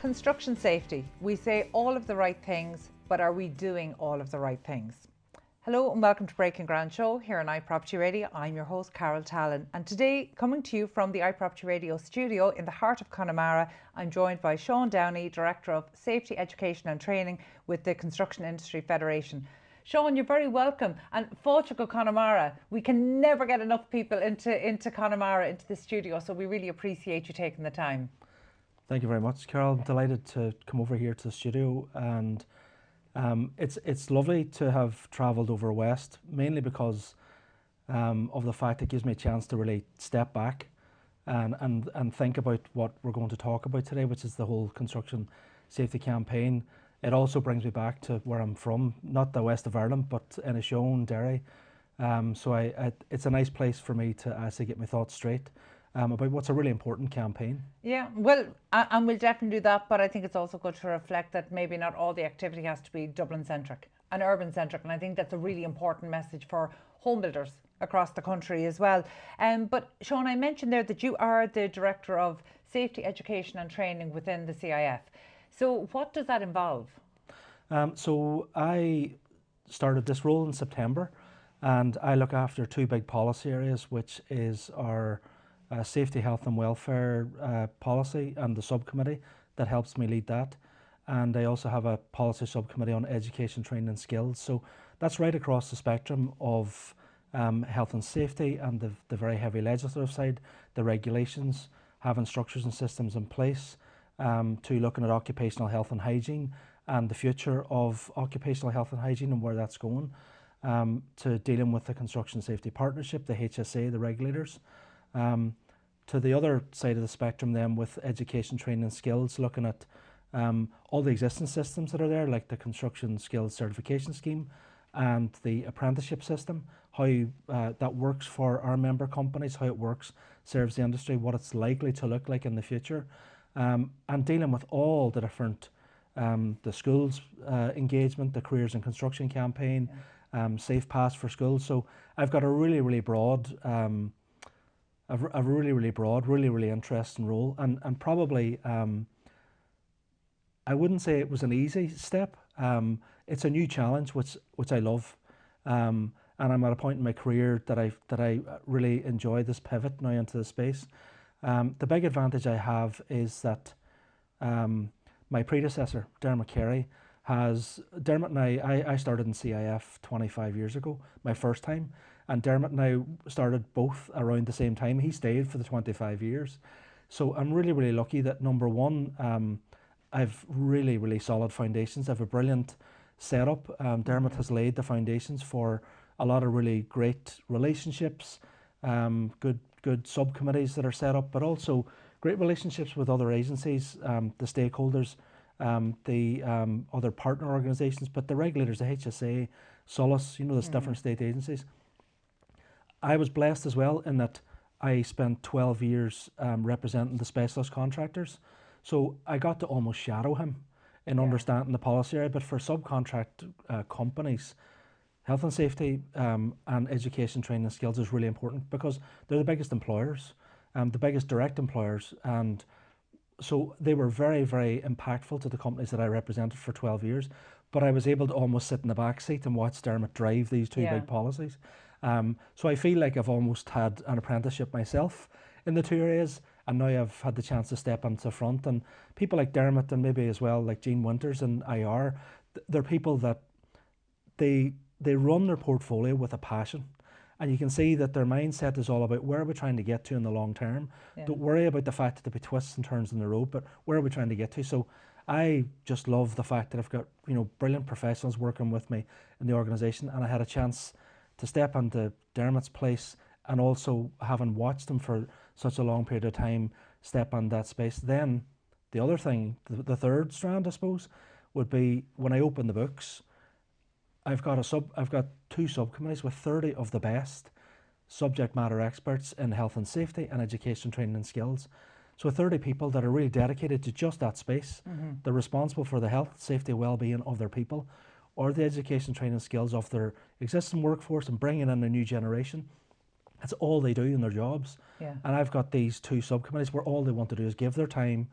Construction safety. We say all of the right things, but are we doing all of the right things? Hello and welcome to Breaking Ground Show here on iProperty Radio. I'm your host, Carol Tallon, and today, coming to you from the iProperty Radio studio in the heart of Connemara, I'm joined by Sean Downey, Director of Safety, Education and Training with the Construction Industry Federation. Sean, you're very welcome. And Fáilte go Connemara, we can never get enough people into Connemara, into the studio, so we really appreciate you taking the time. Thank you very much, Carol. I'm delighted to come over here to the studio, and it's lovely to have travelled over west, mainly because of the fact it gives me a chance to really step back and think about what we're going to talk about today, which is the whole construction safety campaign. It also brings me back to where I'm from, not the west of Ireland, but Inishowen, Derry. So it's a nice place for me to actually get my thoughts straight about what's a really important campaign. Yeah, well, and we'll definitely do that, but I think it's also good to reflect that maybe not all the activity has to be Dublin-centric and urban-centric, and I think that's a really important message for home builders across the country as well. But Sean, I mentioned there that you are the Director of Safety, Education and Training within the CIF. So what does that involve? So I started this role in September, and I look after two big policy areas, which is our safety, health and welfare policy and the subcommittee that helps me lead that. And I also have a policy subcommittee on education, training and skills. So that's right across the spectrum of health and safety and the very heavy legislative side, the regulations, having structures and systems in place, to looking at occupational health and hygiene and the future of occupational health and hygiene and where that's going, to dealing with the Construction Safety Partnership, the HSA, the regulators. To the other side of the spectrum then with education, training and skills, looking at all the existing systems that are there, like the Construction Skills Certification Scheme and the apprenticeship system, how that works for our member companies, how it works, serves the industry, what it's likely to look like in the future, and dealing with all the different, the schools engagement, the Careers in Construction campaign, Safe Pass for schools. So I've got a really broad really interesting role, and probably I wouldn't say it was an easy step. It's a new challenge which I love, and I'm at a point in my career that I really enjoy this pivot now into the space. The big advantage I have is that my predecessor Dermot Carey Dermot and I started in CIF 25 years ago, my first time. And Dermot and I started both around the same time. He stayed for the 25 years. So I'm really lucky that, number one, I've really solid foundations. I have a brilliant setup. Dermot has laid the foundations for a lot of really great relationships, good subcommittees that are set up, but also great relationships with other agencies, the stakeholders, the other partner organisations, but the regulators, the HSA, Solace, the different state agencies. I was blessed as well in that I spent 12 years representing the specialist contractors. So I got to almost shadow him in understanding the policy area. But for subcontract companies, health and safety and education, training and skills is really important because they're the biggest employers, the biggest direct employers. And so they were very impactful to the companies that I represented for 12 years. But I was able to almost sit in the back seat and watch Dermot drive these two big policies. So I feel like I've almost had an apprenticeship myself in the two areas, and now I've had the chance to step into the front. And people like Dermot and maybe as well like Jean Winters and IR, they're people that they run their portfolio with a passion. And you can see that their mindset is all about where are we trying to get to in the long term. Don't worry about the fact that there'll be twists and turns in the road, but where are we trying to get to? So I just love the fact that I've got brilliant professionals working with me in the organisation, and I had a chance to step into Dermot's place, and also having watched him for such a long period of time step on that space. Then the other thing, the third strand, I suppose, would be when I open the books, I've got two subcommittees with 30 of the best subject matter experts in health and safety and education, training and skills. So 30 people that are really dedicated to just that space. They're responsible for the health, safety, well-being of their people, or the education, training and skills of their existing workforce and bringing in a new generation. That's all they do in their jobs. And I've got these two subcommittees where all they want to do is give their time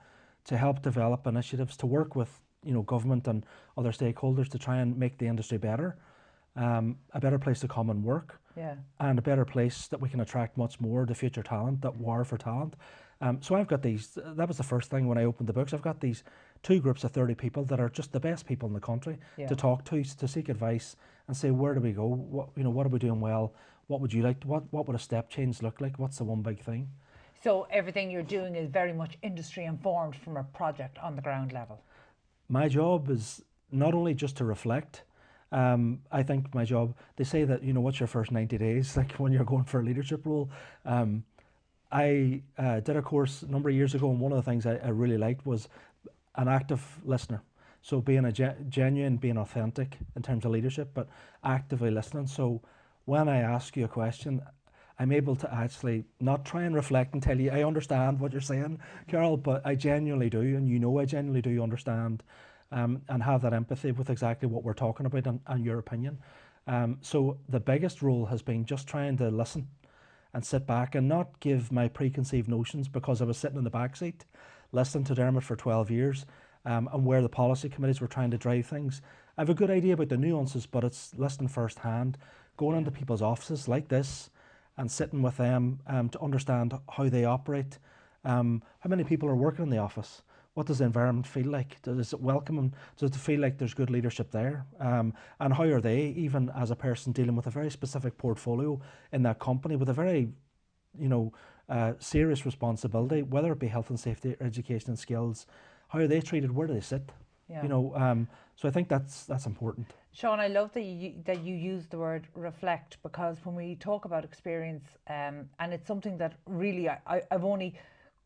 to help develop initiatives, to work with government and other stakeholders to try and make the industry better, a better place to come and work, and a better place that we can attract much more the future talent, that war for talent. So I've got these, that was the first thing when I opened the books, I've got these 2 groups of 30 people that are just the best people in the country to talk to seek advice and say, where do we go? What are we doing well? What would you like? What would a step change look like? What's the one big thing? So everything you're doing is very much industry informed from a project on the ground level. My job is not only just to reflect. I think my job, they say that, what's your first 90 days, like when you're going for a leadership role. I did a course a number of years ago, and one of the things I really liked was an active listener. So being a genuine, being authentic in terms of leadership, but actively listening. So when I ask you a question, I'm able to actually not try and reflect and tell you, I understand what you're saying, Carol, but I genuinely do, and I genuinely do understand and have that empathy with exactly what we're talking about and your opinion. So the biggest role has been just trying to listen and sit back and not give my preconceived notions, because I was sitting in the back seat, listening to Dermot for 12 years and where the policy committees were trying to drive things. I have a good idea about the nuances, but it's listening firsthand, going into people's offices like this and sitting with them to understand how they operate. How many people are working in the office? What does the environment feel like? Does it welcome them? Does it feel like there's good leadership there? And how are they, even as a person dealing with a very specific portfolio in that company with a very, serious responsibility, whether it be health and safety, education and skills, how are they treated? Where do they sit? So I think that's important. Sean, I love that you use the word reflect, because when we talk about experience, and it's something that really I've only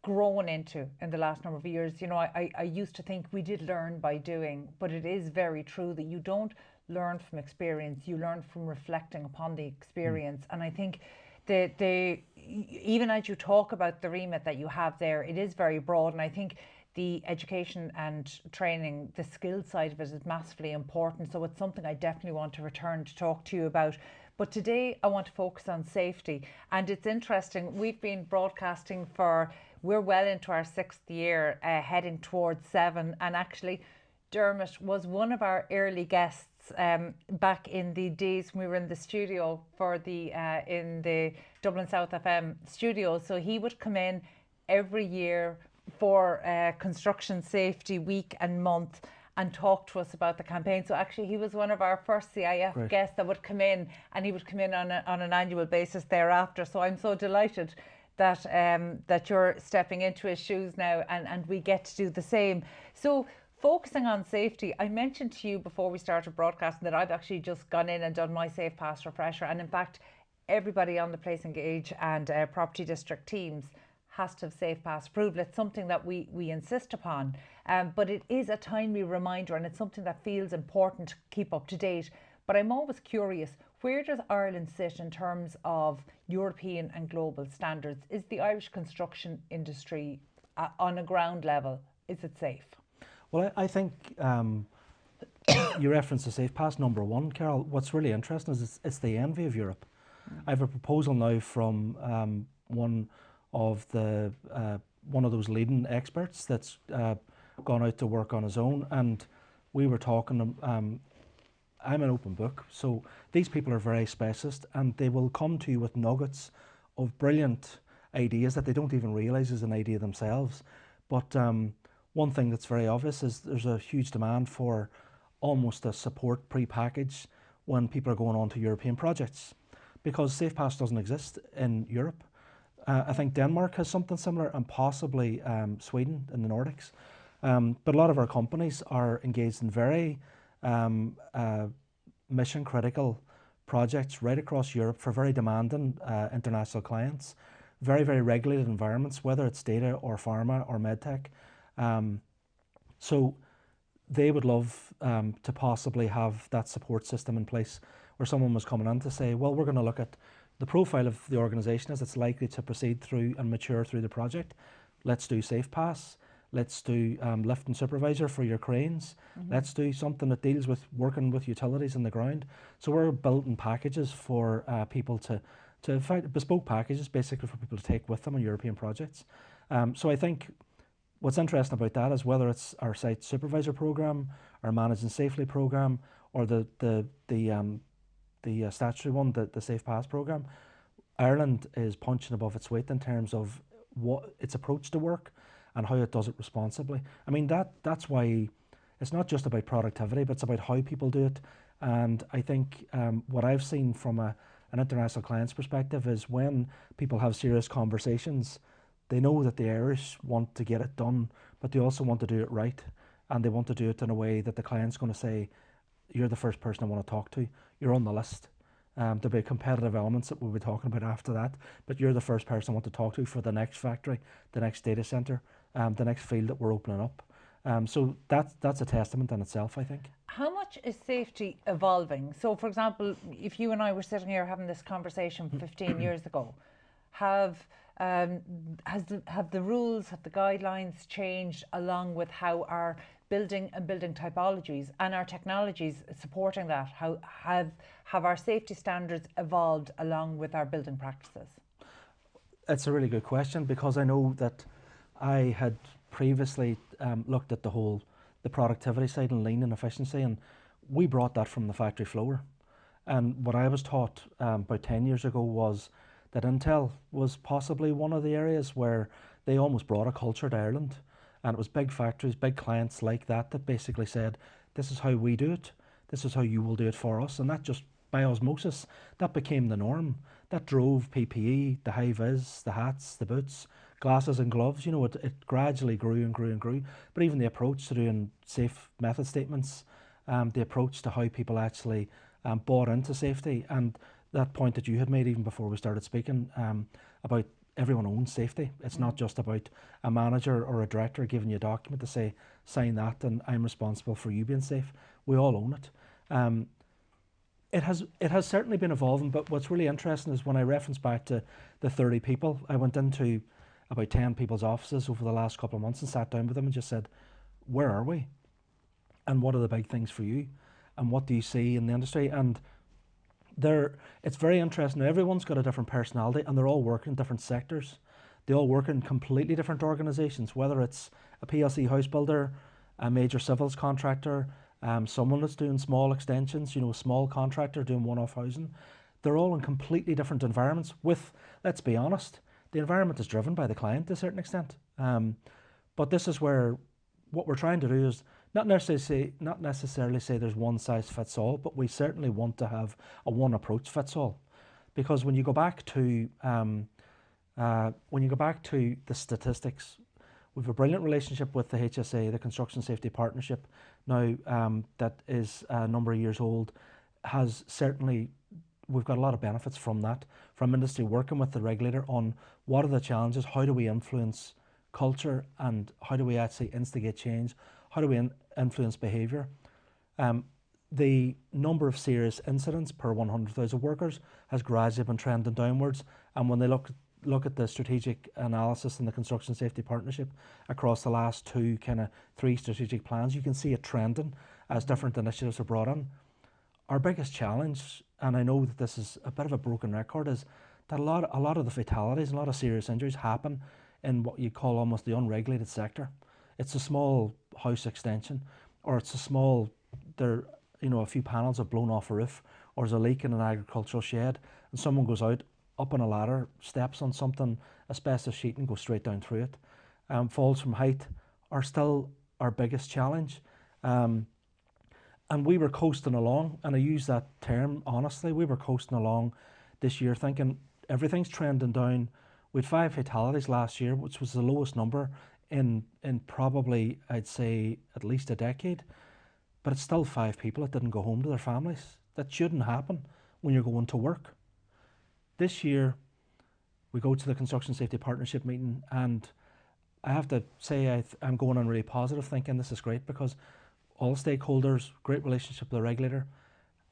grown into in the last number of years. I used to think we did learn by doing, but it is very true that you don't learn from experience, you learn from reflecting upon the experience. And I think even as you talk about the remit that you have there, it is very broad, and I think the education and training, the skill side of it is massively important. So it's something I definitely want to return to talk to you about. But today I want to focus on safety. And it's interesting, we've been broadcasting we're well into our 6th year, heading towards 7. And actually, Dermot was one of our early guests back in the days when we were in the studio in the Dublin South FM studio. So he would come in every year for Construction Safety Week and Month and talk to us about the campaign. So actually he was one of our first CIF guests that would come in, and he would come in on an annual basis thereafter. So I'm so delighted that you're stepping into his shoes now, and we get to do the same. So focusing on safety, I mentioned to you before we started broadcasting that I've actually just gone in and done my Safe Pass refresher, and in fact everybody on the Place Engage and Property District teams has to have Safe Pass approval. It's something that we insist upon, but it is a timely reminder, and it's something that feels important to keep up to date. But I'm always curious, where does Ireland sit in terms of European and global standards? Is the Irish construction industry on a ground level, is it safe? Well, I think you referenced the Safe Pass number 1, Carol. What's really interesting is it's the envy of Europe. I have a proposal now from one of those leading experts that's gone out to work on his own, and we were talking. I'm an open book, so these people are very specialist, and they will come to you with nuggets of brilliant ideas that they don't even realise is an idea themselves. But one thing that's very obvious is there's a huge demand for almost a support pre-package when people are going on to European projects, because Safe Pass doesn't exist in Europe. I think Denmark has something similar, and possibly Sweden in the Nordics. But a lot of our companies are engaged in very mission critical projects right across Europe for very demanding international clients, very, very regulated environments, whether it's data or pharma or medtech. So they would love to possibly have that support system in place, where someone was coming in to say, well, we're going to look at the profile of the organisation as it's likely to proceed through and mature through the project. Let's do Safe Pass. Let's do lift and supervisor for your cranes. Let's do something that deals with working with utilities in the ground. So we're building packages for people to find bespoke packages, basically for people to take with them on European projects. So I think what's interesting about that is whether it's our site supervisor program, our managing safely program, or the statutory one, the Safe Pass program, Ireland is punching above its weight in terms of what its approach to work and how it does it responsibly. I mean, that's why it's not just about productivity, but it's about how people do it. And I think what I've seen from an international client's perspective is when people have serious conversations, they know that the Irish want to get it done, but they also want to do it right. And they want to do it in a way that the client's going to say, you're the first person I want to talk to. You're on the list. There'll be competitive elements that we'll be talking about after that, but you're the first person I want to talk to for the next factory, the next data centre, the next field that we're opening up. So that's a testament in itself, I think. How much is safety evolving? So, for example, if you and I were sitting here having this conversation 15 years ago, have the rules, have the guidelines changed along with how our building and building typologies and our technologies supporting that? How have our safety standards evolved along with our building practices? It's a really good question, because I know that I had previously looked at the productivity side and lean and efficiency, and we brought that from the factory floor. And what I was taught about 10 years ago was that Intel was possibly one of the areas where they almost brought a culture to Ireland. And it was big factories, big clients like that basically said, this is how we do it, this is how you will do it for us. And that just, by osmosis, that became the norm. That drove PPE, the high vis, the hats, the boots, glasses and gloves. You know, it gradually grew and grew and grew. But even the approach to doing safe method statements, the approach to how people actually bought into safety, and that point that you had made even before we started speaking about everyone owns safety. It's not just about a manager or a director giving you a document to say, sign that and I'm responsible for you being safe. We all own it. It has certainly been evolving, but what's really interesting is when I reference back to the 30 people, I went into about 10 people's offices over the last couple of months and sat down with them and just said, where are we? And what are the big things for you? And what do you see in the industry? And it's very interesting. Everyone's got a different personality and they're all working in different sectors. They all work in completely different organisations, whether it's a PLC house builder, a major civils contractor, someone that's doing small extensions, you know, a small contractor doing one-off housing. They're all in completely different environments with, let's be honest, the environment is driven by the client to a certain extent. But this is where what we're trying to do is not necessarily say there's one size fits all, but we certainly want to have a one approach fits all. Because when you go back to the statistics, we have a brilliant relationship with the HSA, the Construction Safety Partnership, now that is a number of years old. We've got a lot of benefits from that, from industry working with the regulator on what are the challenges, how do we influence culture, and how do we actually instigate change, how do we influence behaviour. The number of serious incidents per 100,000 workers has gradually been trending downwards, and when they look at the strategic analysis in the Construction Safety Partnership across the last 3 strategic plans, you can see it trending as different initiatives are brought in. Our biggest challenge, and I know that this is a bit of a broken record, is that a lot of the fatalities, a lot of serious injuries happen in what you call almost the unregulated sector. It's a small house extension, or it's a few panels have blown off a roof, or there's a leak in an agricultural shed, and someone goes out up on a ladder, steps on something, asbestos sheet, and goes straight down through it. Falls from height are still our biggest challenge. And we were coasting along, and I use that term honestly, we were coasting along this year thinking everything's trending down. We had 5 fatalities last year, which was the lowest number in probably, I'd say, at least a decade. But it's still 5 people that didn't go home to their families. That shouldn't happen when you're going to work. This year, we go to the Construction Safety Partnership meeting, and I have to say I'm going on really positive, thinking this is great, because all stakeholders, great relationship with the regulator,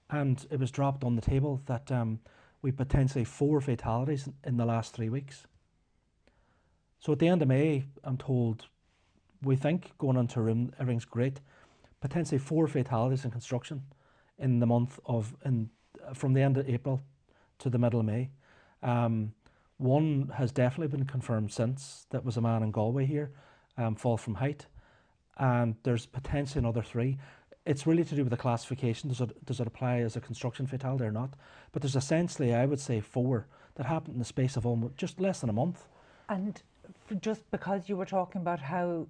and it was dropped on the table that we potentially 4 fatalities in the last 3 weeks. So at the end of May, I'm told, we think going into a room, everything's great, potentially 4 fatalities in construction in the month from the end of April to the middle of May. One has definitely been confirmed since. That was a man in Galway here. fall from height, and there's potentially another 3. It's really to do with the classification. Does it apply as a construction fatality or not? But there's essentially, I would say, 4 that happened in the space of almost just less than a month. And just because you were talking about how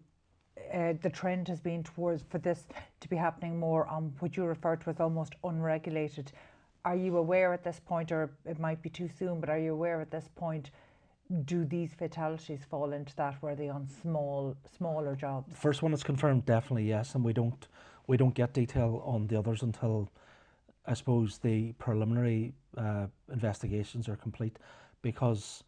the trend has been towards for this to be happening more on what you refer to as almost unregulated, are you aware at this point, or it might be too soon, but are you aware at this point, do these fatalities fall into that? Were they on smaller jobs? The first one is confirmed, definitely yes, and we don't get detail on the others until, I suppose, the preliminary investigations are complete. Because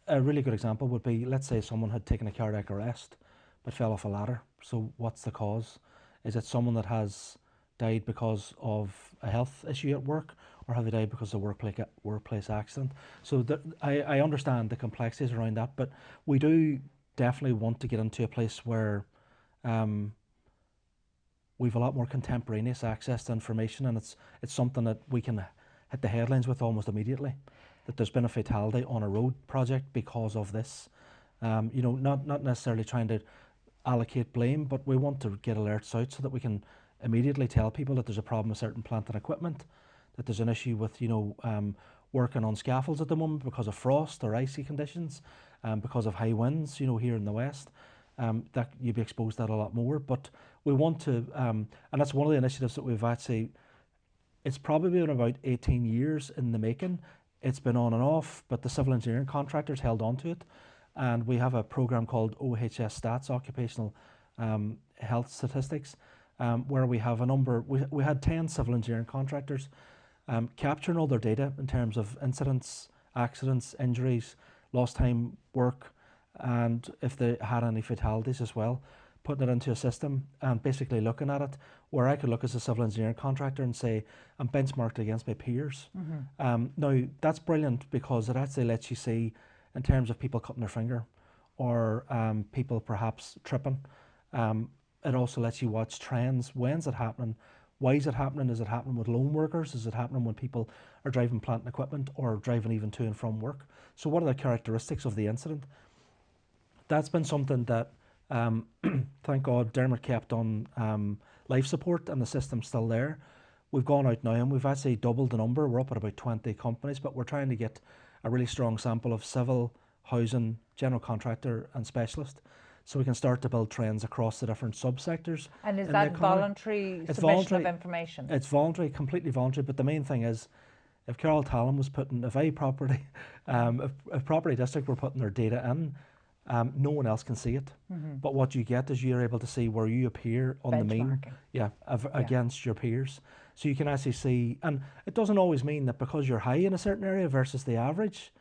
a really good example would be, let's say someone had taken a cardiac arrest but fell off a ladder. So what's the cause? Is it someone that has died because of a health issue at work, or have they died because of a workplace accident? So I understand the complexities around that, but we do definitely want to get into a place where we've a lot more contemporaneous access to information, and it's something that we can hit the headlines with almost immediately, that there's been a fatality on a road project because of this. Not necessarily trying to allocate blame, but we want to get alerts out so that we can immediately tell people that there's a problem with certain plant and equipment, that there's an issue with working on scaffolds at the moment because of frost or icy conditions, because of high winds, here in the west, that you'd be exposed to that a lot more. But we want to, and that's one of the initiatives that we've actually, it's probably been about 18 years in the making. It's been on and off, but the civil engineering contractors held on to it. And we have a program called OHS Stats, Occupational Health Statistics, where we have a number, we had 10 civil engineering contractors capturing all their data in terms of incidents, accidents, injuries, lost time work, and if they had any fatalities as well, putting it into a system and basically looking at it, where I could look as a civil engineering contractor and say, I'm benchmarked against my peers. Now, that's brilliant because it actually lets you see in terms of people cutting their finger, or people perhaps tripping. It also lets you watch trends. When's it happening? Why is it happening? Is it happening with lone workers? Is it happening when people are driving plant and equipment, or driving even to and from work? So what are the characteristics of the incident? That's been something that, thank God, Dermot kept on life support, and the system's still there. We've gone out now and we've actually doubled the number. We're up at about 20 companies, but we're trying to get a really strong sample of civil, housing, general contractor and specialist, so we can start to build trends across the different subsectors. And is that voluntary submission of information? It's voluntary, completely voluntary, but the main thing is, if Carol Tallon was putting, if iProperty, if Property District were putting their data in, no one else can see it. But what you get is you're able to see where you appear on the mean, against your peers. So you can actually see, and it doesn't always mean that because you're high in a certain area versus the average,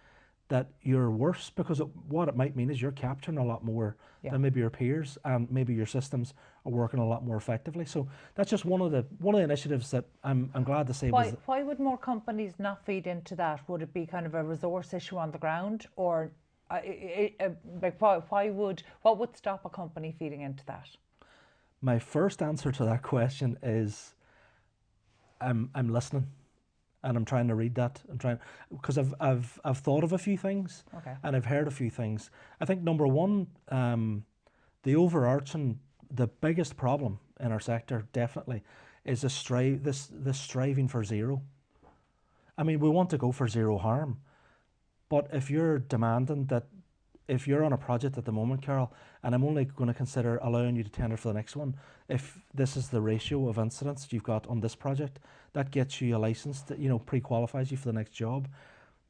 that you're worse, because what it might mean is you're capturing a lot more than maybe your peers, and maybe your systems are working a lot more effectively. So that's just one of the initiatives that I'm glad to say. Why would more companies not feed into that? Would it be kind of a resource issue on the ground, or what would stop a company feeding into that? My first answer to that question is I'm listening, and I'm trying to read that. I'm trying, because I've thought of a few things, and I've heard a few things. I think number one, the overarching, the biggest problem in our sector definitely is this striving for zero. I mean, we want to go for zero harm, but if you're demanding that, if you're on a project at the moment, Carol, and I'm only going to consider allowing you to tender for the next one, if this is the ratio of incidents you've got on this project, that gets you a license that, pre-qualifies you for the next job.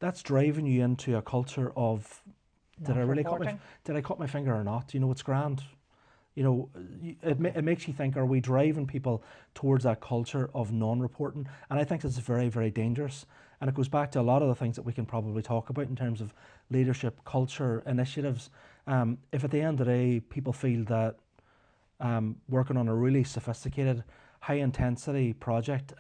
That's driving you into a culture of, did I cut my finger or not? It's grand. It makes you think, are we driving people towards that culture of non-reporting? And I think it's very, very dangerous. And it goes back to a lot of the things that we can probably talk about in terms of leadership, culture, initiatives. If at the end of the day, people feel that working on a really sophisticated, high-intensity project,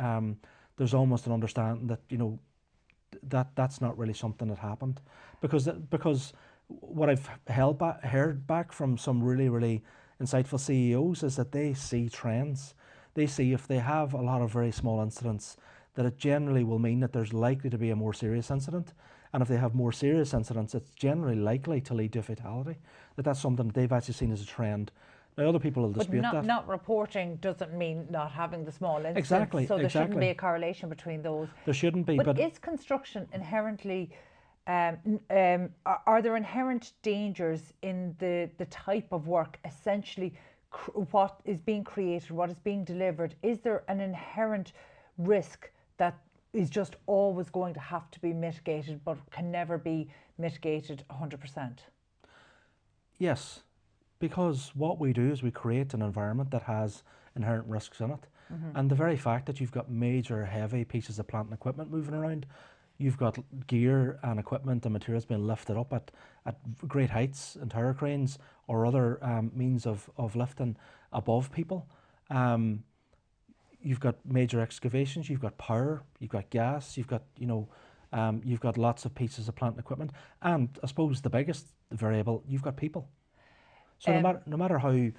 there's almost an understanding that, that's not really something that happened. Because what I've heard back from some really, really insightful CEOs is that they see trends. They see if they have a lot of very small incidents, that it generally will mean that there's likely to be a more serious incident. And if they have more serious incidents, it's generally likely to lead to a fatality. That's something that they've actually seen as a trend. Now, other people will dispute that. But not reporting doesn't mean not having the small incidents. Exactly. So there shouldn't be a correlation between those. There shouldn't be. But is construction inherently, are there inherent dangers in the type of work, essentially what is being created, what is being delivered? Is there an inherent risk that is just always going to have to be mitigated but can never be mitigated 100%? Yes, because what we do is we create an environment that has inherent risks in it. And the very fact that you've got major heavy pieces of plant and equipment moving around, you've got gear and equipment and materials being lifted up at great heights and tower cranes or other means of lifting above people. You've got major excavations, you've got power, you've got gas, you've got, you've got lots of pieces of plant and equipment. And I suppose the biggest variable, you've got people. So no matter how,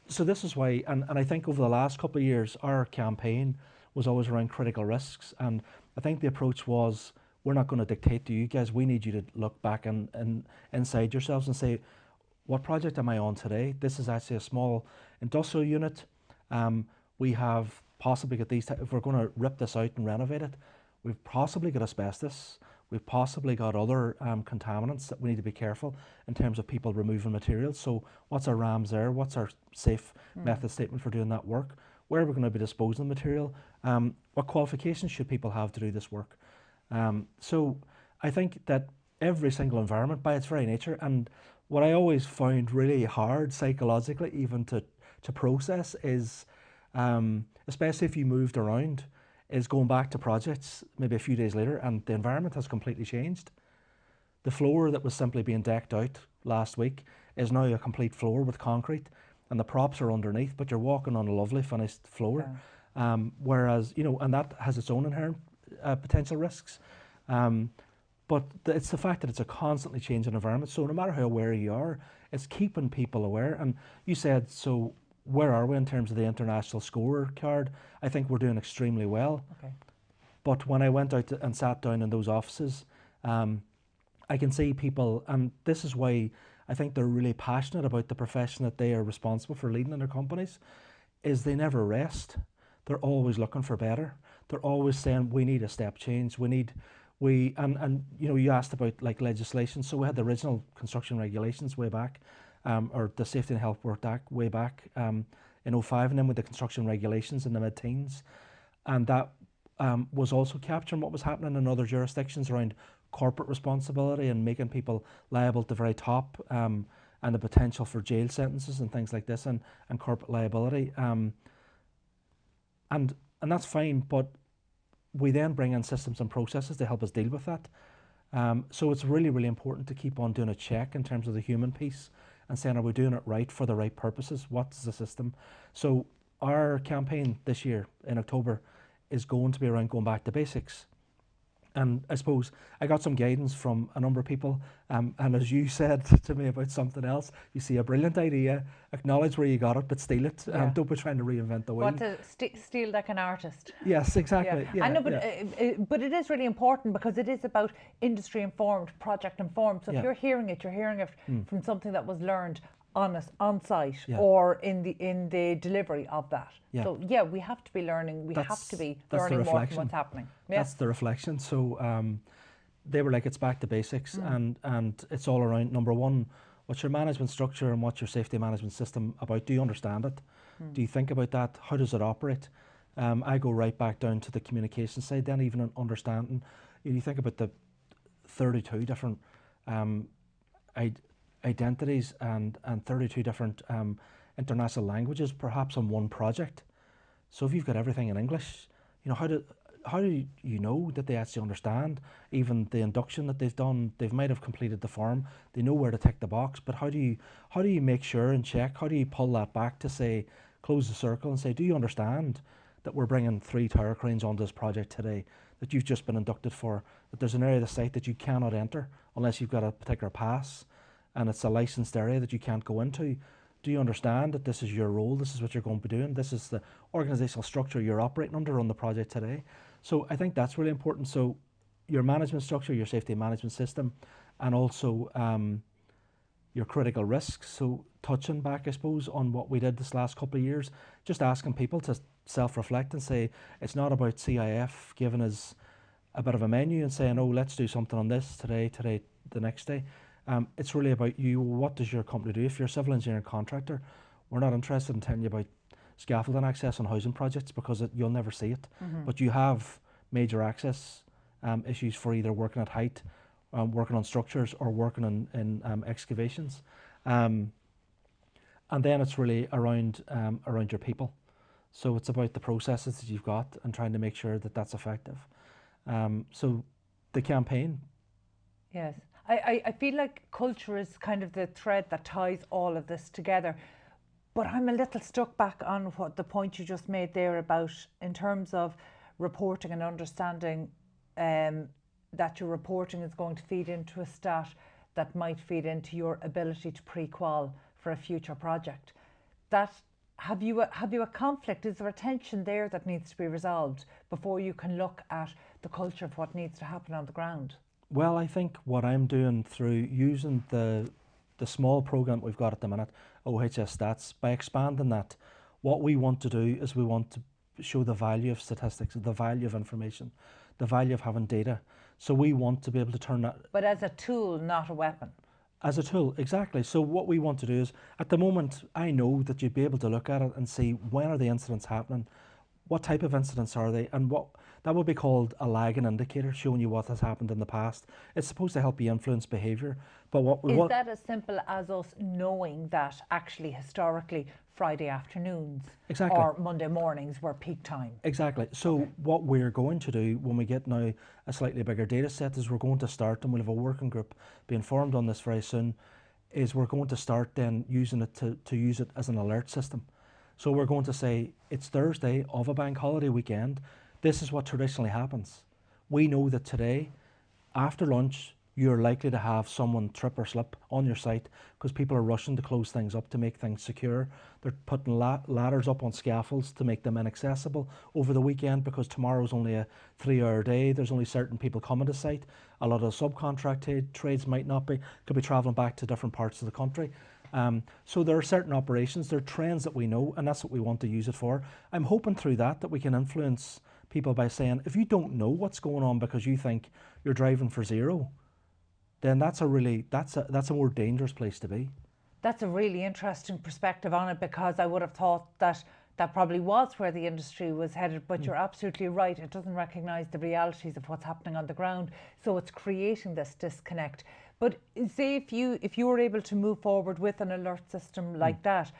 so this is why, and I think over the last couple of years, our campaign was always around critical risks. And I think the approach was, we're not going to dictate to you guys, we need you to look back and inside yourselves and say, what project am I on today? This is actually a small industrial unit. We have possibly got these, if we're going to rip this out and renovate it, we've possibly got asbestos. We've possibly got other contaminants that we need to be careful in terms of people removing materials. So what's our RAMs there? What's our safe method statement for doing that work? Where are we going to be disposing of material? What qualifications should people have to do this work? So I think that every single environment by its very nature, and what I always found really hard psychologically even to process is, especially if you moved around, is going back to projects maybe a few days later and the environment has completely changed. The floor that was simply being decked out last week is now a complete floor with concrete and the props are underneath, but you're walking on a lovely finished floor. Yeah. Whereas, and that has its own inherent potential risks. But it's the fact that it's a constantly changing environment. So no matter how aware you are, it's keeping people aware. And you said, so where are we in terms of the international scorecard? I think we're doing extremely well. Okay. But when I went out and sat down in those offices, I can see people, and this is why I think they're really passionate about the profession that they are responsible for leading in their companies, is they never rest. They're always looking for better. They're always saying, we need a step change. And you asked about like legislation. So we had the original construction regulations way back, or the Safety and Health Work Act way back in 2005, and then with the construction regulations in the mid-teens. And that was also capturing what was happening in other jurisdictions around corporate responsibility and making people liable at the very top, and the potential for jail sentences and things like this, and corporate liability. And that's fine, but we then bring in systems and processes to help us deal with that. So it's really, really important to keep on doing a check in terms of the human piece and saying, are we doing it right for the right purposes? What's the system? So our campaign this year in October is going to be around going back to basics. And I suppose I got some guidance from a number of people, and as you said to me about something else, you see a brilliant idea, acknowledge where you got it, but steal it. Yeah. Don't be trying to reinvent the wheel. Want to steal like an artist. Yes, exactly. Yeah. I know, but it is really important because it is about industry informed, project informed. So if you're hearing it from something that was learned on site or in the delivery of that. Yeah. So we have to be learning. We have to be learning more from what's happening. Yeah. That's the reflection. So they were like, it's back to basics, and it's all around, number one, what's your management structure and what's your safety management system about? Do you understand it? Do you think about that? How does it operate? I go right back down to the communication side, then even understanding. You think about the 32 different identities and 32 different international languages perhaps on one project. So if you've got everything in English, how do you know that they actually understand even the induction that they've done? They might have completed the form, they know where to tick the box, but how do you make sure and check? How do you pull that back to say, close the circle and say, do you understand that we're bringing 3 tower cranes onto this project today that you've just been inducted for, that there's an area of the site that you cannot enter unless you've got a particular pass, and it's a licensed area that you can't go into? Do you understand that this is your role, this is what you're going to be doing, this is the organisational structure you're operating under on the project today? So I think that's really important. So your management structure, your safety management system, and also your critical risks. So touching back, I suppose, on what we did this last couple of years, just asking people to self-reflect and say, it's not about CIF giving us a bit of a menu and saying, oh, let's do something on this today, the next day. It's really about you. What does your company do? If you're a civil engineering contractor, we're not interested in telling you about scaffolding access on housing projects because you'll never see it. But you have major access issues for either working at height, working on structures, or working in excavations. And then it's really around your people. So it's about the processes that you've got and trying to make sure that that's effective. So the campaign. Yes, I feel like culture is kind of the thread that ties all of this together. But I'm a little stuck back on what the point you just made there about in terms of reporting and understanding that your reporting is going to feed into a stat that might feed into your ability to pre-qual for a future project. That have you a conflict? Is there a tension there that needs to be resolved before you can look at the culture of what needs to happen on the ground? Well, I think what I'm doing through using the small program we've got at the minute, OHS Stats, by expanding that, what we want to do is we want to show the value of statistics, the value of information, the value of having data. So we want to be able to turn that. But as a tool, not a weapon. As a tool, exactly. So what we want to do is, at the moment, I know that you'd be able to look at it and see when are the incidents happening, what type of incidents are they, and what that would be called a lagging indicator, showing you what has happened in the past. It's supposed to help you influence behaviour. But what we want... Is that as simple as us knowing that actually historically Friday afternoons or Monday mornings were peak time? Exactly. So what we're going to do when we get now a slightly bigger data set is we're going to start, and we'll have a working group being formed on this very soon, is we're going to start then using it to use it as an alert system. So we're going to say, it's Thursday of a bank holiday weekend. This is what traditionally happens. We know that today, after lunch, you're likely to have someone trip or slip on your site because people are rushing to close things up to make things secure. They're putting ladders up on scaffolds to make them inaccessible over the weekend because tomorrow's only a 3-hour day. There's only certain people coming to site. A lot of subcontract trades might not be, could be travelling back to different parts of the country. So there are certain operations, there are trends that we know, and that's what we want to use it for. I'm hoping through that we can influence people by saying, if you don't know what's going on because you think you're driving for zero, then that's a more dangerous place to be. That's a really interesting perspective on it, because I would have thought that that probably was where the industry was headed, but you're absolutely right. It doesn't recognise the realities of what's happening on the ground, so it's creating this disconnect. But say if you were able to move forward with an alert system like that,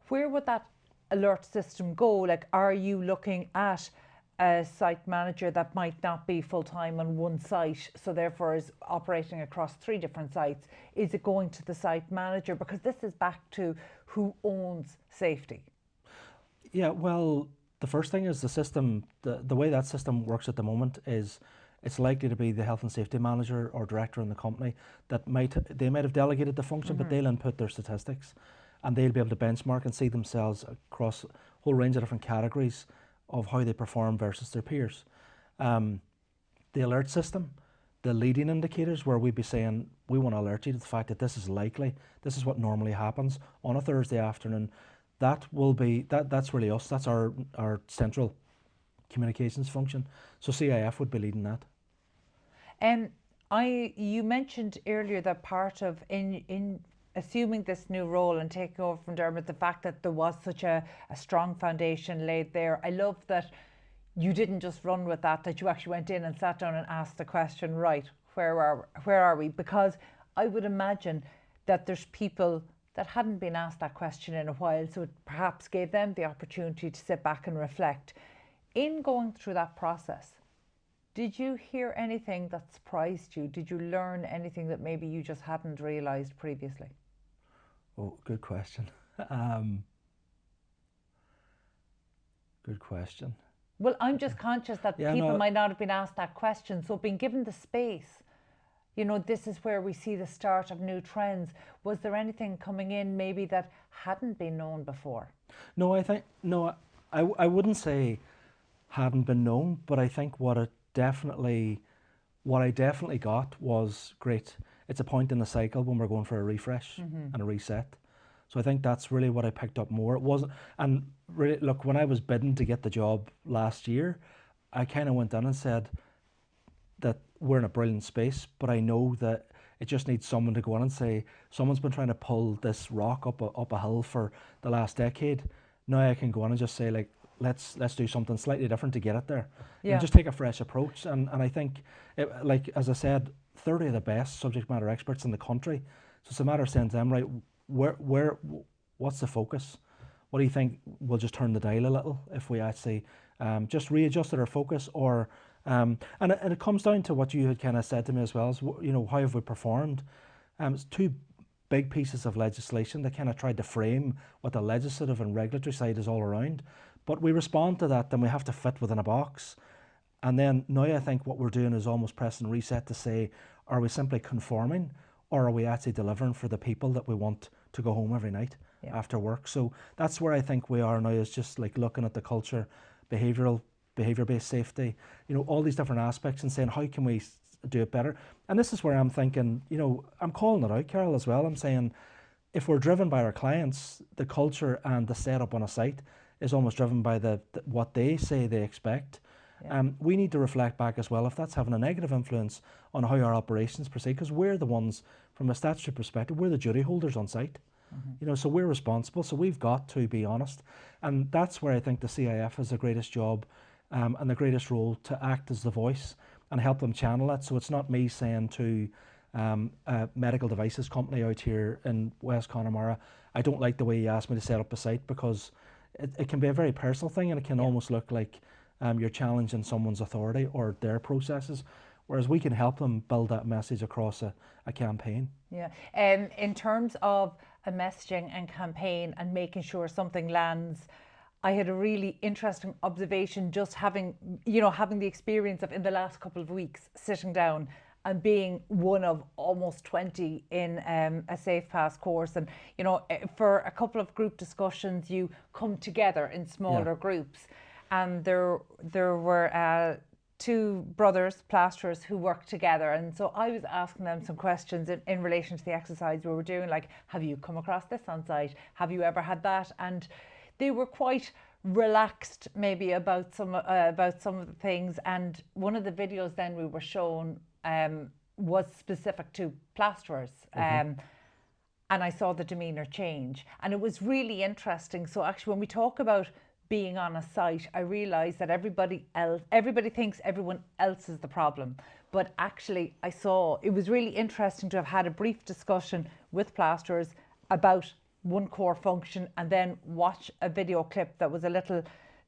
where would that alert system go? Like, are you looking at a site manager that might not be full-time on one site, so therefore is operating across 3 different sites? Is it going to the site manager? Because this is back to who owns safety. Yeah, well, the first thing is the system, the way that system works at the moment is it's likely to be the health and safety manager or director in the company that they might have delegated the function, but they'll input their statistics and they'll be able to benchmark and see themselves across a whole range of different categories of how they perform versus their peers. The alert system, the leading indicators, where we'd be saying, we want to alert you to the fact that this is likely, this is what normally happens on a Thursday afternoon. That's really us, that's our central communications function. So CIF would be leading that. You mentioned earlier that part of in assuming this new role and taking over from Dermot, the fact that there was such a strong foundation laid there. I love that you didn't just run with that you actually went in and sat down and asked the question, right, where are we? Because I would imagine that there's people that hadn't been asked that question in a while, so it perhaps gave them the opportunity to sit back and reflect. In going through that process, did you hear anything that surprised you? Did you learn anything that maybe you just hadn't realised previously? Oh, good question. Good question. Well, I'm just conscious that people might not have been asked that question, so being given the space, this is where we see the start of new trends. Was there anything coming in maybe that hadn't been known before? No, I wouldn't say hadn't been known, but I think what it definitely what I definitely got was great. It's a point in the cycle when we're going for a refresh and a reset. So I think that's really what I picked up more. It wasn't, and really, look, when I was bidding to get the job last year, I kind of went in and said that we're in a brilliant space, but I know that it just needs someone to go in and say, someone's been trying to pull this rock up a hill for the last decade. Now I can go in and just say, like, let's do something slightly different to get it there. You know, Yeah. just take a fresh approach. And I think, like, as I said, 30 of the best subject matter experts in the country. So it's a matter of saying to them, right, what's the focus? What do you think will just turn the dial a little if we actually just readjusted our focus? Or and it comes down to what you had kind of said to me as well, as you know, how have we performed? It's two big pieces of legislation that kind of tried to frame what the legislative and regulatory side is all around, but we respond to that, then we have to fit within a box. And then now I think what we're doing is almost pressing reset to say, are we simply conforming, or are we actually delivering for the people that we want to go home every night after work? So that's where I think we are now, is just like looking at the culture, behavior-based safety, you know, all these different aspects, and saying, how can we do it better? And this is where I'm thinking, you know, I'm calling it out, Carol, as well. I'm saying, if we're driven by our clients, the culture and the setup on a site is almost driven by the what they say they expect. We need to reflect back as well if that's having a negative influence on how our operations proceed, because we're the ones, from a statutory perspective, we're the duty holders on site. You know, so we're responsible, so we've got to be honest. And that's where I think the CIF has the greatest job and the greatest role, to act as the voice and help them channel it. So it's not me saying to a medical devices company out here in West Connemara, I don't like the way you asked me to set up a site, because it can be a very personal thing, and it can almost look like you're challenging someone's authority or their processes, whereas we can help them build that message across a campaign. Yeah. In terms of a messaging and campaign and making sure something lands, I had a really interesting observation, just having the experience of, in the last couple of weeks, sitting down and being one of almost 20 in a Safe Pass course. And, you know, for a couple of group discussions, you come together in smaller groups. And there were two brothers, plasterers, who worked together. And so I was asking them some questions in relation to the exercise we were doing, like, have you come across this on site? Have you ever had that? And they were quite relaxed maybe about some of the things. And one of the videos then we were shown was specific to plasterers. And I saw the demeanour change. And it was really interesting. So actually, when we talk about being on a site, I realised that everybody thinks everyone else is the problem. But actually, I saw, it was really interesting to have had a brief discussion with plasterers about one core function, and then watch a video clip that was a little,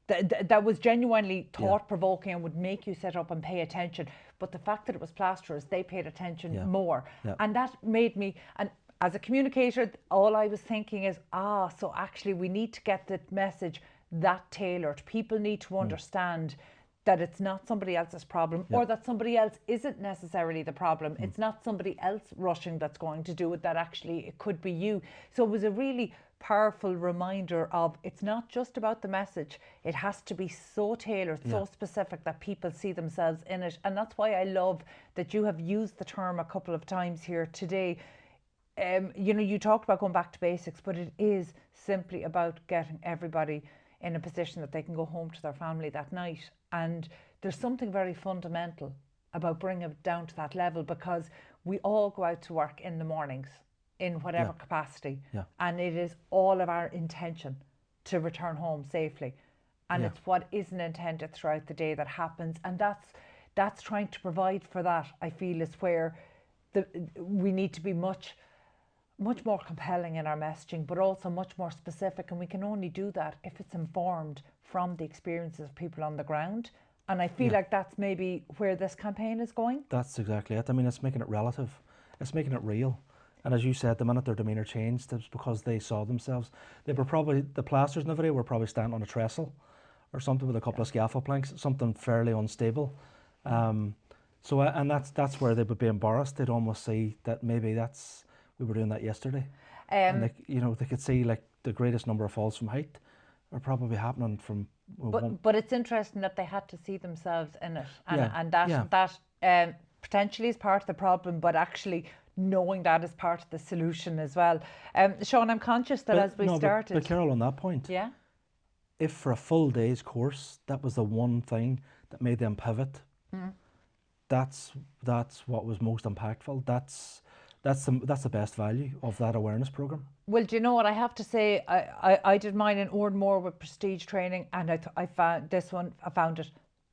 that was genuinely thought-provoking and would make you sit up and pay attention. But the fact that it was plasterers, they paid attention more. And that made me, and as a communicator, all I was thinking is, so actually we need to get the message that tailored. People need to understand that it's not somebody else's problem, or that somebody else isn't necessarily the problem. It's not somebody else rushing that's going to do it, that actually it could be you. So it was a really powerful reminder of, it's not just about the message. It has to be so tailored, so specific that people see themselves in it. And that's why I love that you have used the term a couple of times here today. You know, you talked about going back to basics, but it is simply about getting everybody in a position that they can go home to their family that night. And there's something very fundamental about bringing it down to that level, because we all go out to work in the mornings in whatever capacity, and it is all of our intention to return home safely, and it's what isn't intended throughout the day that happens. And that's trying to provide for that, I feel, is where we need to be much more compelling in our messaging, but also much more specific. And we can only do that if it's informed from the experiences of people on the ground. And I feel like that's maybe where this campaign is going. That's exactly it. I mean, it's making it relative. It's making it real. And as you said, the minute their demeanour changed, it's because they saw themselves. They were probably, the plasters in the video were probably standing on a trestle or something with a couple of scaffold planks, something fairly unstable. So, and that's where they would be embarrassed. They'd almost see that maybe we were doing that yesterday. And they could see, like, the greatest number of falls from height are probably happening from. But it's interesting that they had to see themselves in it, and that potentially is part of the problem, but actually knowing that is part of the solution as well. Sean, I'm conscious that as we started... But Carol, on that point, yeah, if for a full day's course, that was the one thing that made them pivot, that's what was most impactful. That's the best value of that awareness program. well, do you know what I have to say? I did mine in Ardmore with prestige training, and I found this one, I found it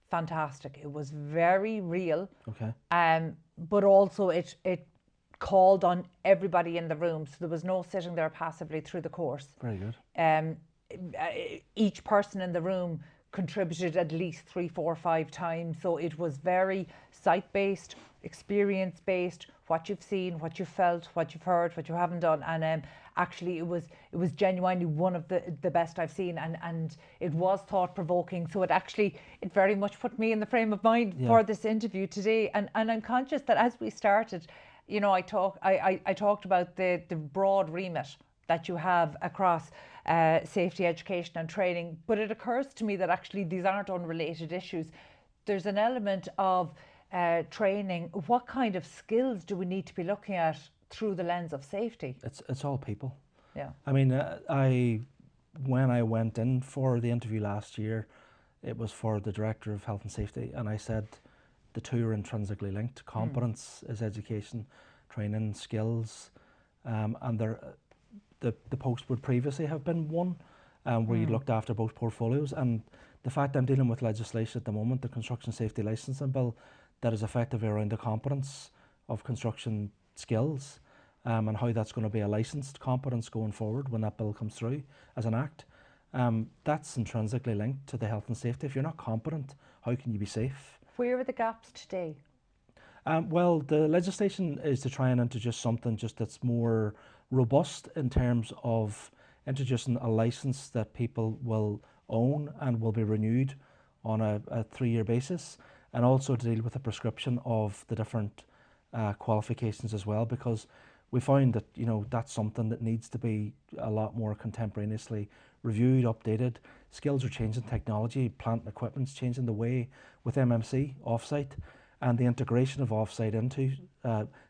fantastic. It was very real. Okay. But also it called on everybody in the room, so there was no sitting there passively through the course. Very good. Each person in the room contributed at least 3, 4, 5 times, so it was very site-based, experience-based, what you've seen, what you've felt, what you've heard, what you haven't done, and actually it was genuinely one of the best I've seen, and it was thought-provoking, so it very much put me in the frame of mind for this interview today, and I'm conscious that as we started, you know, I talked about the broad remit that you have across safety education and training, but it occurs to me that actually these aren't unrelated issues. There's an element of training. What kind of skills do we need to be looking at through the lens of safety? It's all people. Yeah. I mean, when I went in for the interview last year, it was for the Director of Health and Safety, and I said the two are intrinsically linked. Competence is education, training, skills, and the post would previously have been one where you looked after both portfolios. And the fact I'm dealing with legislation at the moment, the Construction Safety Licensing Bill, that is effectively around the competence of construction skills and how that's going to be a licensed competence going forward when that bill comes through as an act. That's intrinsically linked to the health and safety. If you're not competent, how can you be safe? Where are the gaps today? Well, the legislation is to try and introduce something just that's more robust in terms of introducing a license that people will own and will be renewed on a 3-year basis, and also to deal with the prescription of the different qualifications as well, because we found that, you know, that's something that needs to be a lot more contemporaneously reviewed, updated. Skills are changing, technology, plant and equipment's changing, the way with MMC, offsite, and the integration of offsite into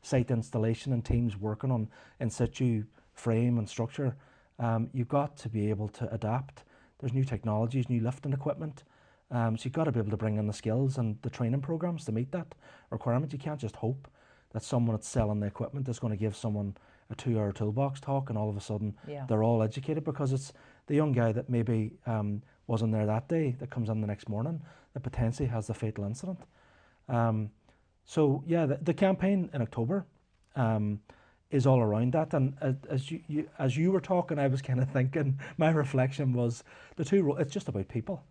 site installation and teams working on in situ frame and structure. You've got to be able to adapt. There's new technologies, new lifting equipment. So you've got to be able to bring in the skills and the training programs to meet that requirement. You can't just hope that someone that's selling the equipment is going to give someone a 2-hour toolbox talk and all of a sudden they're all educated, because it's the young guy that maybe wasn't there that day that comes in the next morning that potentially has the fatal incident. So yeah, the campaign in October is all around that, and as you were talking, I was kind of thinking, my reflection was it's just about people.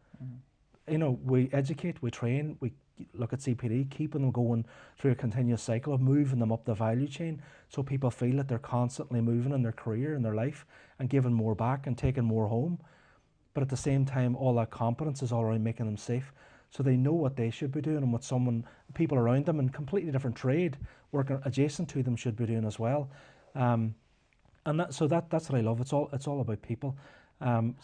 You know, we educate, we train, we look at CPD, keeping them going through a continuous cycle of moving them up the value chain, so people feel that they're constantly moving in their career, in their life, and giving more back and taking more home. But at the same time, all that competence is all around making them safe, so they know what they should be doing and what people around them in completely different trade working adjacent to them should be doing as well. And that's what I love. It's all about people. And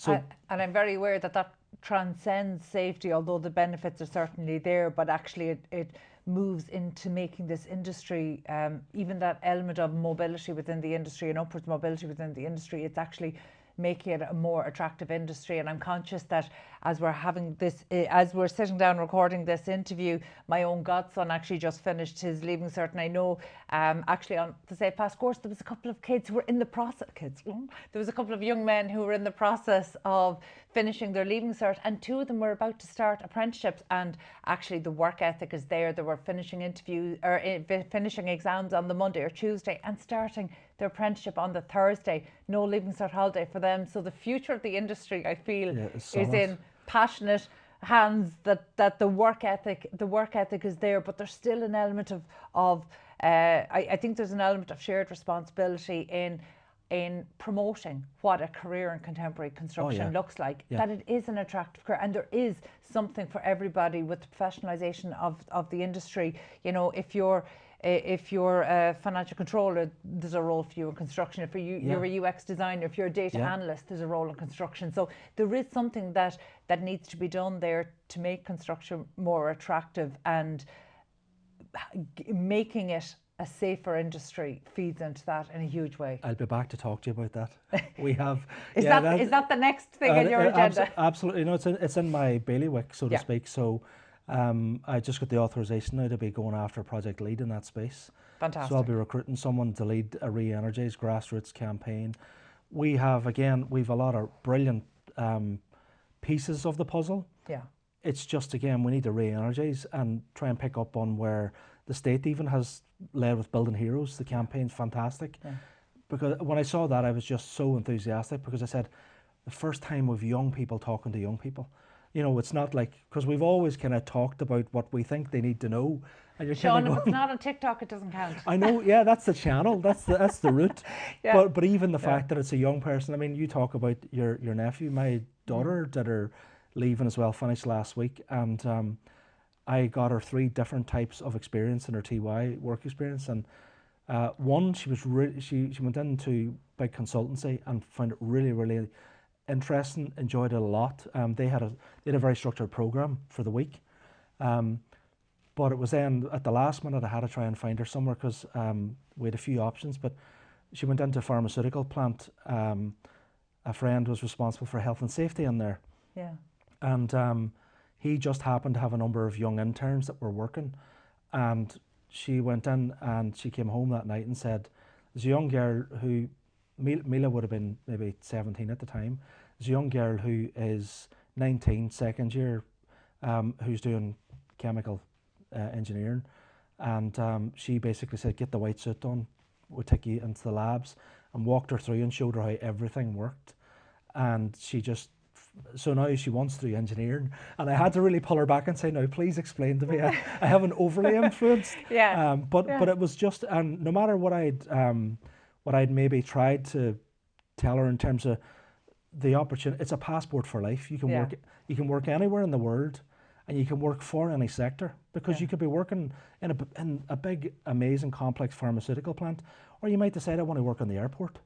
I'm very aware that transcends safety, although the benefits are certainly there, but actually it moves into making this industry, even that element of mobility within the industry and upwards mobility within the industry, it's actually making it a more attractive industry. And I'm conscious that as we're sitting down recording this interview, my own godson actually just finished his Leaving Cert, and I know actually on the Safe Pass course there was a couple of kids who were in the process, there was a couple of young men who were in the process of finishing their Leaving Cert, and 2 of them were about to start apprenticeships, and actually the work ethic is there. They were finishing finishing exams on the Monday or Tuesday and starting their apprenticeship on the Thursday. No Leaving Cert holiday for them. So the future of the industry, I feel, is in passionate hands, that the work ethic is there, but there's still an element of I think there's an element of shared responsibility in promoting what a career in contemporary construction looks like, that it is an attractive career, and there is something for everybody with the professionalisation of the industry. You know, if you're a financial controller, there's a role for you in construction. If you're a UX designer, if you're a data analyst, there's a role in construction. So there is something that needs to be done there to make construction more attractive. And making it a safer industry feeds into that in a huge way. I'll be back to talk to you about that. We have. Is that the next thing on your agenda? Absolutely. No, it's in my bailiwick, so to Yeah. speak. So I just got the authorization now to be going after project lead in that space. Fantastic. So I'll be recruiting someone to lead a re-energise grassroots campaign. We've a lot of brilliant pieces of the puzzle. Yeah. It's just, again, we need to re-energise and try and pick up on where the state even has led with Building Heroes. The campaign's fantastic. Yeah. Because when I saw that, I was just so enthusiastic, because I said, the first time with young people talking to young people. You know, it's not like, because we've always kind of talked about what we think they need to know. And you're Sean, going, if it's not on TikTok, it doesn't count. I know, yeah, that's the channel, that's the route. Yeah. But even the fact that it's a young person, I mean, you talk about your nephew, my daughter that are leaving as well, finished last week, and I got her 3 different types of experience in her TY work experience, and one, she was she went into big consultancy and found it really interesting, enjoyed it a lot. They had a very structured program for the week, but it was then at the last minute I had to try and find her somewhere, because we had a few options. But she went into a pharmaceutical plant. A friend was responsible for health and safety in there. Yeah. And he just happened to have a number of young interns that were working, and she went in and she came home that night and said, there's a young girl who, Mila would have been maybe 17 at the time, there's a young girl who is 19, second year, who's doing chemical engineering, and she basically said, get the white suit on, we'll take you into the labs, and walked her through and showed her how everything worked. And she just, so now she wants to do engineering, and I had to really pull her back and say, no, please explain to me. I haven't overly influenced. Yeah. But it was just, and no matter what I'd maybe tried to tell her in terms of the opportunity, it's a passport for life. You can work anywhere in the world, and you can work for any sector, because you could be working in a big, amazing, complex pharmaceutical plant, or you might decide, I want to work on the airport.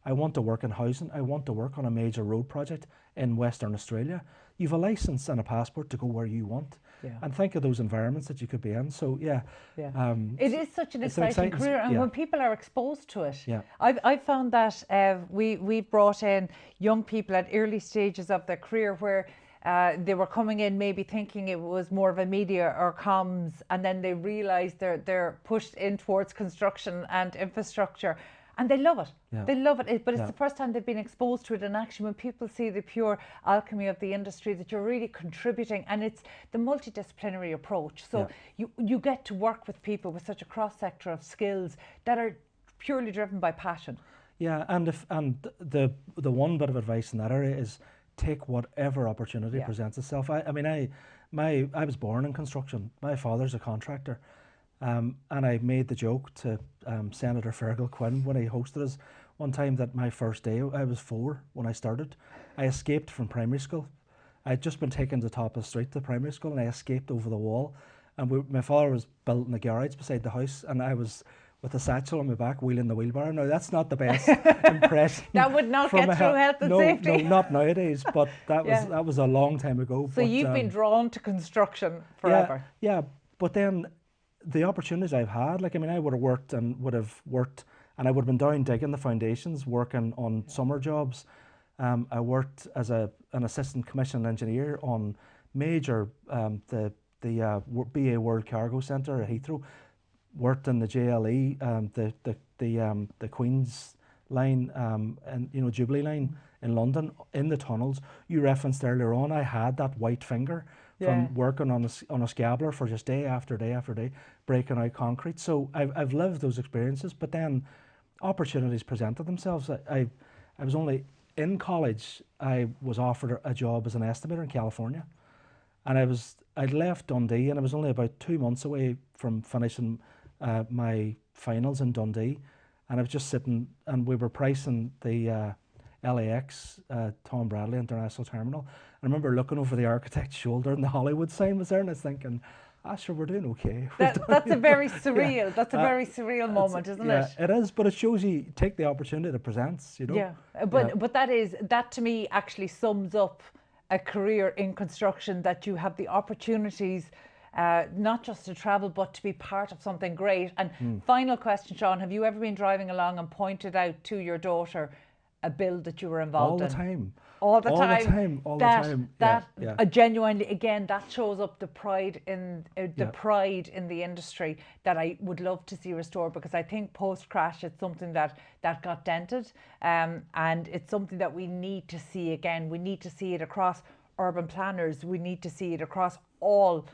I want to work in housing. I want to work on a major road project in Western Australia. You've a license and a passport to go where you want. Yeah. And think of those environments that you could be in. So yeah. It is such an exciting career, and when people are exposed to it, I've found that we've brought in young people at early stages of their career where they were coming in maybe thinking it was more of a media or comms, and then they realise they're pushed in towards construction and infrastructure, and they love it. Yeah. They love it, but it's the first time they've been exposed to it. And actually, when people see the pure alchemy of the industry, that you're really contributing, and it's the multidisciplinary approach. So you get to work with people with such a cross sector of skills that are purely driven by passion. Yeah, and the one bit of advice in that area is, take whatever opportunity presents itself. I was born in construction. My father's a contractor, and I made the joke to Senator Fergal Quinn when he hosted us one time that my first day, I was 4 when I started. I escaped from primary school. I'd just been taken to the top of the street to primary school, and I escaped over the wall. And my father was building the garage beside the house, and I was with a satchel on my back, wheeling the wheelbarrow. Now, that's not the best impression. That would not get through health and safety. No, not nowadays, but that was a long time ago. So you've been drawn to construction forever. Yeah, but then the opportunities I've had, I would have worked, and I would have been down digging the foundations, working on summer jobs. I worked as an assistant commissioned engineer on major, the BA World Cargo Centre at Heathrow. Worked in the JLE, the Queen's line, and Jubilee line in London, in the tunnels. You referenced earlier on, I had that white finger from working on a scabbler for just day after day after day, breaking out concrete. So I've lived those experiences, but then opportunities presented themselves. I was only in college. I was offered a job as an estimator in California, and I'd left Dundee, and I was only about 2 months away from finishing my finals in Dundee, and I was just sitting, and we were pricing the LAX Tom Bradley International Terminal. I remember looking over the architect's shoulder, and the Hollywood sign was there, and I was thinking, sure, we're doing okay. That's a very surreal. That's a very surreal moment, isn't it? Yeah, it is, but it shows you take the opportunity that presents. Yeah, but that to me actually sums up a career in construction, that you have the opportunities not just to travel, but to be part of something great. And final question, Sean, have you ever been driving along and pointed out to your daughter a build that you were involved in? All the time. All the All time. the time. All that, the time. That Yeah. genuinely, again, that shows up the pride in pride in the industry that I would love to see restored, because I think post crash it's something that got dented, and it's something that we need to see again. We need to see it across urban planners. We need to see it across all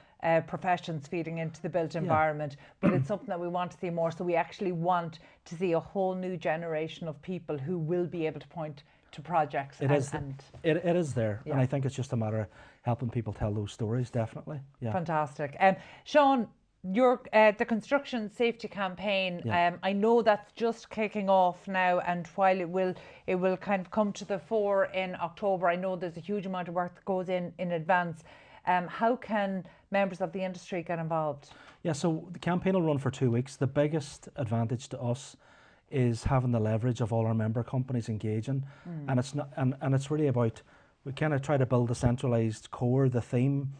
professions feeding into the built environment, but it's something that we want to see more. So we actually want to see a whole new generation of people who will be able to point to projects. It is there, and I think it's just a matter of helping people tell those stories. Definitely. Yeah. Fantastic. Sean, your the construction safety campaign, I know that's just kicking off now, and while it will kind of come to the fore in October, I know there's a huge amount of work that goes in advance. How can members of the industry get involved? Yeah, so the campaign will run for 2 weeks. The biggest advantage to us is having the leverage of all our member companies engaging, and it's not, and it's really about, we kind of try to build a centralized core, the theme.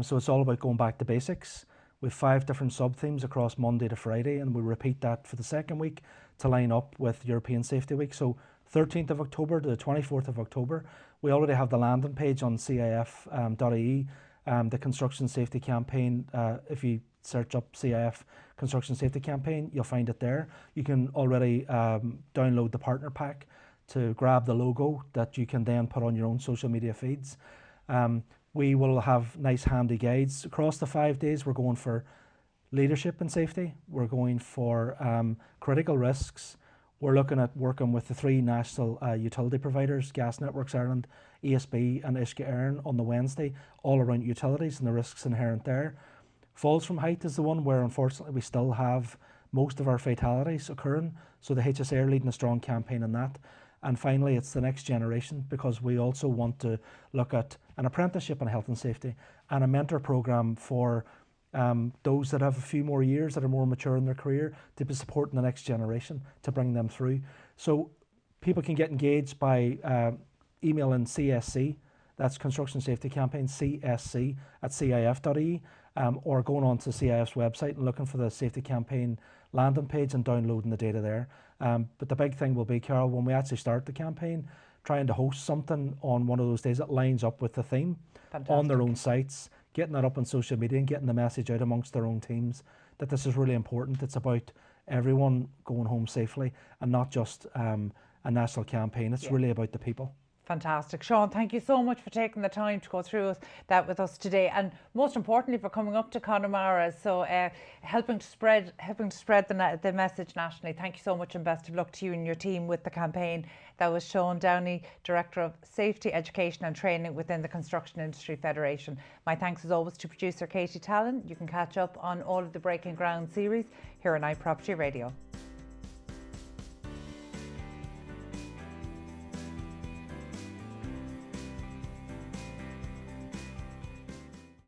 So it's all about going back to basics. We have 5 different sub themes across Monday to Friday, and we repeat that for the second week to line up with European Safety Week. So 13th of October to the 24th of October. We already have the landing page on CIF.ie, the construction safety campaign. If you search up CIF Construction Safety Campaign, you'll find it there. You can already download the partner pack to grab the logo that you can then put on your own social media feeds. We will have nice handy guides. Across the 5 days, we're going for leadership and safety. We're going for critical risks. We're looking at working with the 3 national utility providers, Gas Networks Ireland, ESB and Uisce Éireann, on the Wednesday, all around utilities and the risks inherent there. Falls from height is the one where unfortunately we still have most of our fatalities occurring. So the HSA are leading a strong campaign on that. And finally, it's the next generation, because we also want to look at an apprenticeship in health and safety and a mentor program for those that have a few more years, that are more mature in their career, to be supporting the next generation to bring them through. So people can get engaged by emailing CSC, that's Construction Safety Campaign, CSC at CIF.ie, or going on to CIF's website and looking for the safety campaign landing page and downloading the data there. But the big thing will be, Carol, when we actually start the campaign, trying to host something on one of those days that lines up with the theme. Fantastic. On their own sites, getting that up on social media and getting the message out amongst their own teams that this is really important. It's about everyone going home safely and not just a national campaign. It's really about the people. Fantastic. Sean, thank you so much for taking the time to go through that with us today, and most importantly for coming up to Connemara, so helping to spread the message nationally. Thank you so much, and best of luck to you and your team with the campaign. That was Sean Downey, Director of Safety, Education and Training within the Construction Industry Federation. My thanks as always to producer Carol Tallon. You can catch up on all of the Breaking Ground series here on iProperty Radio.